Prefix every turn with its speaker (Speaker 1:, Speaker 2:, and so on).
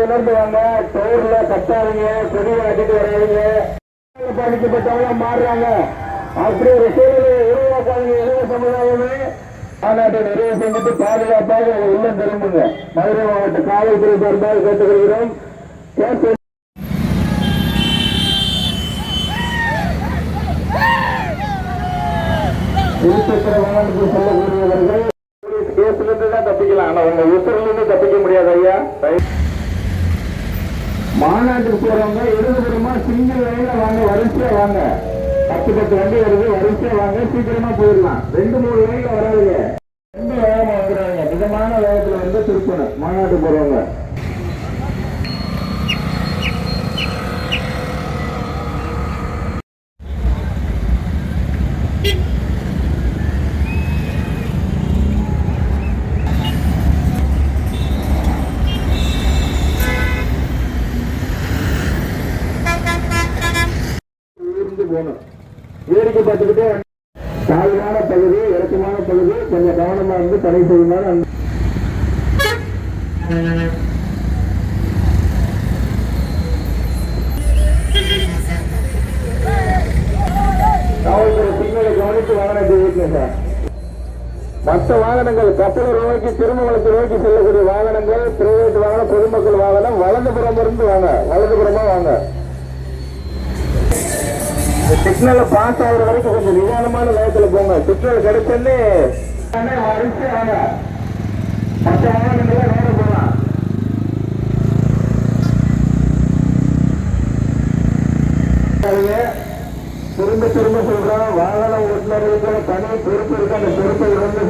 Speaker 1: உணர்ந்து வாங்க. டோர்ல கட்டாதீங்க, கொடியை கட்டிட்டு வராதிங்க. பாதிக்கப்பட்டவங்க மாறுறாங்க. அப்படி ஒரு சூழலை உருவாக்காதீங்க. இளைய சமுதாயமே மாநாட்டை நிறைவு செஞ்சுட்டு பாதுகாப்பாக உள்ள திரும்புங்க. மதுரை மாவட்ட காவல்துறை சார்பாக கேட்டுக்கொள்கிறோம். இருசக்கர வாகனத்தில் செல்லக்கூடியவர்கள் கேஸ்லிருந்து தான் தப்பிக்கலாம். ஆனா உங்க உசுரிலிருந்து தப்பிக்க முடியாது ஐயா. மாநாட்டுக்கு போறவங்க இருபதுமா சிங்கிள் லைன்ல வாங்க, வரிசையா வாங்க. 10 வண்டி வருது, வரிசையா வாங்க, சீக்கிரமா போயிடலாம். 2-3 லைன்ல வராதுங்க. ரொம்ப வேகமா வந்துடுறாங்க. மிதமான வேகத்துல வந்து திருப்பணும் மாநாட்டுக்கு போறவங்க. வேடிக்கை பார்த்துக்கிட்டே தாழ்வான பகுதி, இறக்கமான பகுதி கொஞ்சம் கவனமா இருந்து தடை செய்யுமாறு காவல்துறை சிக்னலை கவனித்து வாகனத்தை இயக்குங்க சார். மற்ற வாகனங்கள் கப்பலூர் நோக்கி திருமங்கலத்தை நோக்கி செல்லக்கூடிய வாகனங்கள், பிரைவேட் வாகனம், பொதுமக்கள் வாகனம் வலதுபுறம் இருந்து வாங்க, வலதுபுறமா வாங்க. சிக்னல் பாஸ் ஆகுற வரைக்கும் கொஞ்சம் நிதானமான வேகத்துல போங்க. சிக்னல் கிடைச்சே வரிசையாக மற்ற வாகனங்கள ரோட போகலாம். திரும்ப திரும்ப சொல்றோம், வாகன ஓட்டுநர்களுக்கு தனி பொறுப்பு இருக்கு. அந்த பொறுப்பை வந்து